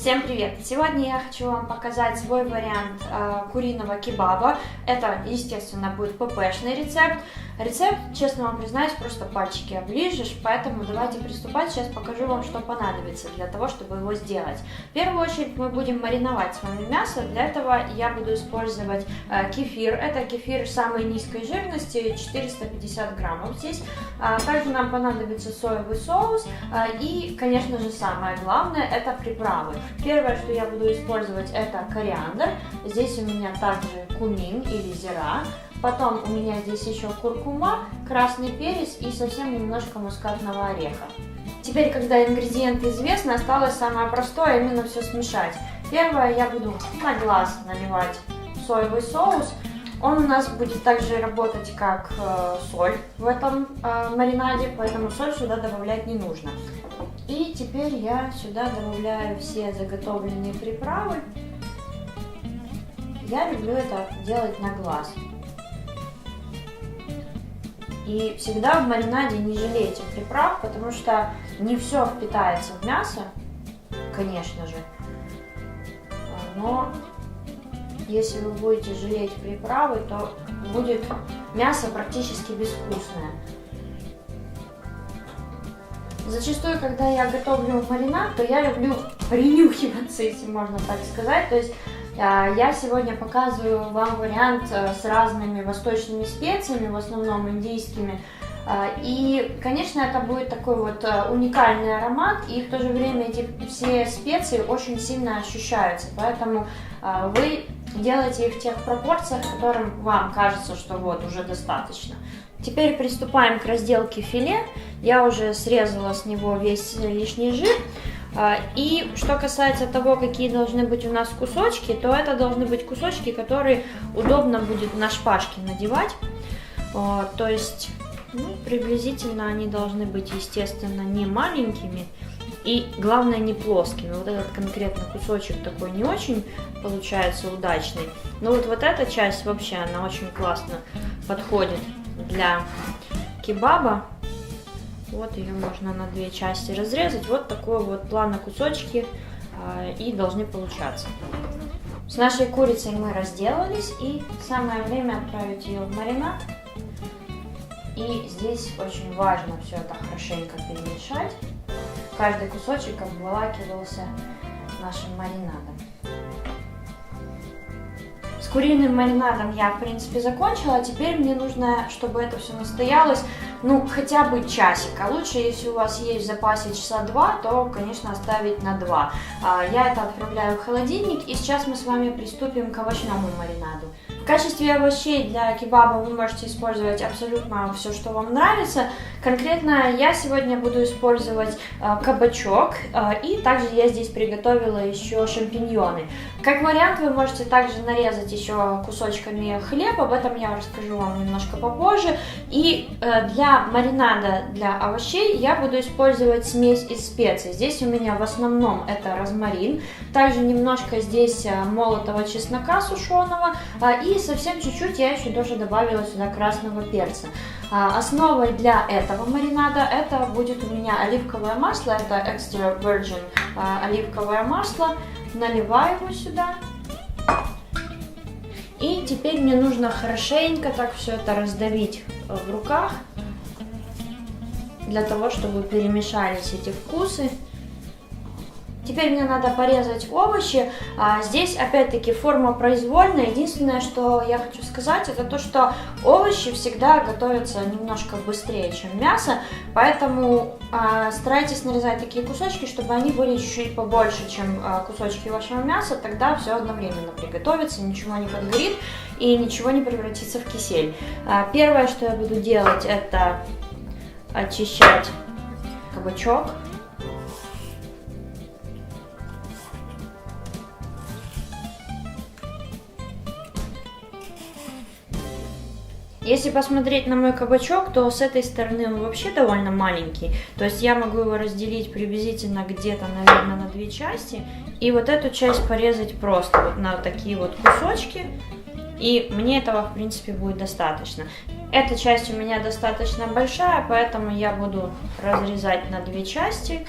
Всем привет! Сегодня я хочу вам показать свой вариант куриного кебаба. Это, естественно, будет ППшный рецепт. Рецепт, честно вам признаюсь, просто пальчики оближешь, поэтому давайте приступать. Сейчас покажу вам, что понадобится для того, чтобы его сделать. В первую очередь мы будем мариновать с вами мясо. Для этого я буду использовать кефир. Это кефир самой низкой жирности, 450 граммов здесь. Также нам понадобится соевый соус и, конечно же, самое главное, это приправы. Первое, что я буду использовать, это кориандр. Здесь у меня также кумин или зира. Потом у меня здесь еще куркума, красный перец и совсем немножко мускатного ореха. Теперь, когда ингредиенты известны, осталось самое простое, именно все смешать. Первое, я буду на глаз наливать соевый соус. Он у нас будет также работать как соль в этом маринаде, поэтому соль сюда добавлять не нужно. И теперь я сюда добавляю все заготовленные приправы. Я люблю это делать на глаз. И всегда в маринаде не жалейте приправ, потому что не все впитается в мясо, конечно же. Но если вы будете жалеть приправы, то будет мясо практически безвкусное. Зачастую, когда я готовлю маринад, то я люблю принюхиваться, если можно так сказать. То есть я сегодня показываю вам вариант с разными восточными специями, в основном индийскими. И, конечно, это будет такой вот уникальный аромат, и в то же время эти все специи очень сильно ощущаются. Поэтому вы делаете их в тех пропорциях, которым вам кажется, что вот уже достаточно. Теперь приступаем к разделке филе. Я уже срезала с него весь лишний жир. И что касается того, какие должны быть у нас кусочки, то это должны быть кусочки, которые удобно будет на шпажке надевать. То есть, приблизительно они должны быть, естественно, не маленькими и, главное, не плоскими. Вот этот конкретно кусочек такой не очень получается удачный. Но вот эта часть вообще, она очень классно подходит для кебаба. Вот ее можно на две части разрезать. Вот такой вот план на кусочки и должны получаться. С нашей курицей мы разделались, и самое время отправить ее в маринад. И здесь очень важно все это хорошенько перемешать. Каждый кусочек обволакивался нашим маринадом. С куриным маринадом я, в принципе, закончила. Теперь мне нужно, чтобы это все настоялось, хотя бы часик. А лучше, если у вас есть в запасе часа 2, то, конечно, оставить на 2. Я это отправляю в холодильник, и сейчас мы с вами приступим к овощному маринаду. В качестве овощей для кебаба вы можете использовать абсолютно все, что вам нравится. Конкретно я сегодня буду использовать кабачок, и также я здесь приготовила еще шампиньоны. Как вариант, вы можете также нарезать еще кусочками хлеб, об этом я расскажу вам немножко попозже. И для маринада для овощей я буду использовать смесь из специй. Здесь у меня в основном это розмарин, также немножко здесь молотого чеснока сушеного, и совсем чуть-чуть я еще тоже добавила сюда красного перца. Основой для этого маринада это будет у меня оливковое масло, это extra virgin оливковое масло. Наливаю его сюда. И теперь мне нужно хорошенько так все это раздавить в руках, для того, чтобы перемешались эти вкусы. Теперь мне надо порезать овощи. Здесь, опять-таки, форма произвольная. Единственное, что я хочу сказать, это то, что овощи всегда готовятся немножко быстрее, чем мясо. Поэтому старайтесь нарезать такие кусочки, чтобы они были чуть-чуть побольше, чем кусочки вашего мяса. Тогда все одновременно приготовится, ничего не подгорит и ничего не превратится в кисель. Первое, что я буду делать, это очищать кабачок. Если посмотреть на мой кабачок, то с этой стороны он вообще довольно маленький. То есть я могу его разделить приблизительно где-то, наверное, на две части. И вот эту часть порезать просто вот на такие вот кусочки. И мне этого, в принципе, будет достаточно. Эта часть у меня достаточно большая, поэтому я буду разрезать на две части.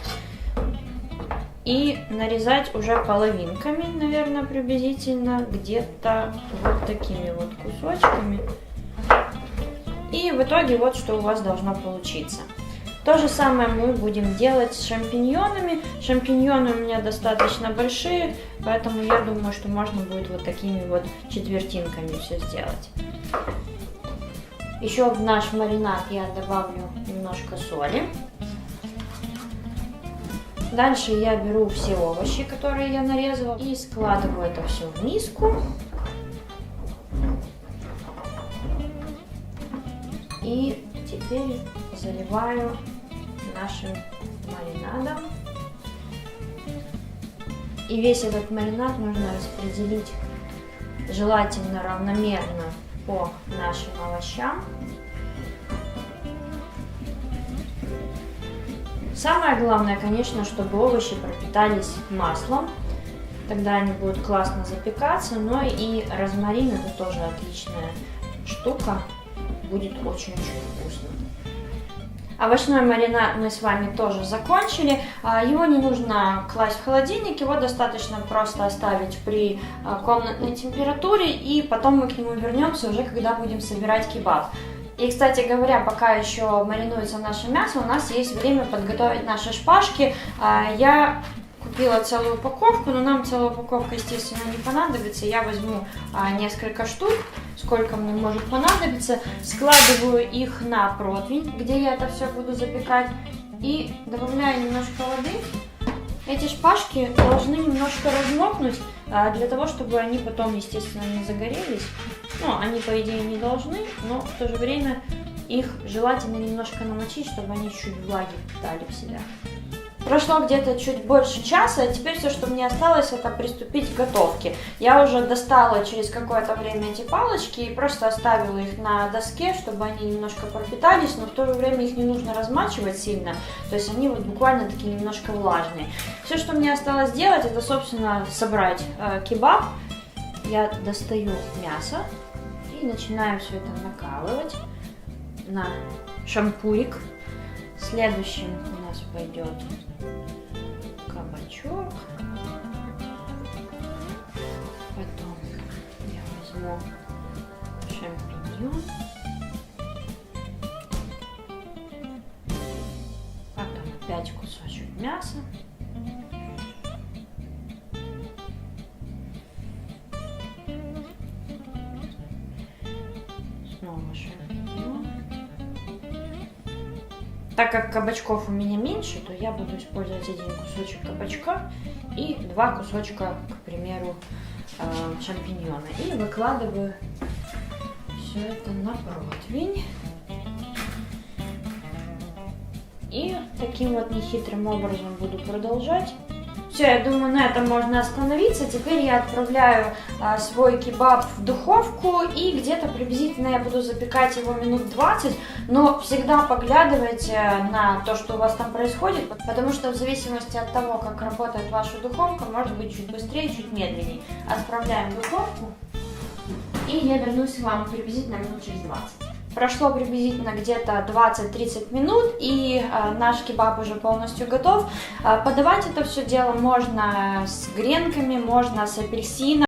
и нарезать уже половинками, наверное, приблизительно, где-то вот такими вот кусочками. И в итоге вот что у вас должно получиться. То же самое мы будем делать с шампиньонами. Шампиньоны у меня достаточно большие, поэтому я думаю, что можно будет вот такими вот четвертинками все сделать. Еще в наш маринад я добавлю немножко соли. Дальше я беру все овощи, которые я нарезала, и складываю это все в миску. И теперь заливаю нашим маринадом. И весь этот маринад нужно распределить желательно равномерно по нашим овощам. Самое главное, конечно, чтобы овощи пропитались маслом. Тогда они будут классно запекаться, но и розмарин — это тоже отличная штука. Будет очень-очень вкусно. Овощной маринад мы с вами тоже закончили. Его не нужно класть в холодильник, его достаточно просто оставить при комнатной температуре, и потом мы к нему вернемся уже, когда будем собирать кебаб. И, кстати говоря, пока еще маринуется наше мясо, у нас есть время подготовить наши шпажки. Я купила целую упаковку, но нам целая упаковка, естественно, не понадобится. Я возьму несколько штук, сколько мне может понадобиться, складываю их на противень, где я это все буду запекать, и добавляю немножко воды. Эти шпажки должны немножко размокнуть, для того, чтобы они потом, естественно, не загорелись. Ну, они, по идее, не должны, но в то же время их желательно немножко намочить, чтобы они чуть влаги впитали в себя. Прошло где-то чуть больше часа, и теперь все, что мне осталось, это приступить к готовке. Я уже достала через какое-то время эти палочки и просто оставила их на доске, чтобы они немножко пропитались, но в то же время их не нужно размачивать сильно, то есть они вот буквально такие немножко влажные. Все, что мне осталось сделать, это, собственно, собрать кебаб. Я достаю мясо и начинаю все это накалывать на шампурик. Следующим у нас пойдет кабачок. Потом я возьму шампиньон. Потом опять кусочек мяса. Снова шампиньон. Так как кабачков у меня меньше, то я буду использовать один кусочек кабачка и два кусочка, к примеру, шампиньона. И выкладываю все это на противень. И таким вот нехитрым образом буду продолжать. Все, я думаю, на этом можно остановиться. Теперь я отправляю свой кебаб в духовку, и где-то приблизительно я буду запекать его минут 20, но всегда поглядывайте на то, что у вас там происходит, потому что в зависимости от того, как работает ваша духовка, может быть чуть быстрее, чуть медленнее. Отправляем в духовку, и я вернусь к вам приблизительно минут через 20. Прошло приблизительно где-то 20-30 минут, и наш кебаб уже полностью готов. Подавать это все дело можно с гренками, можно с апельсином.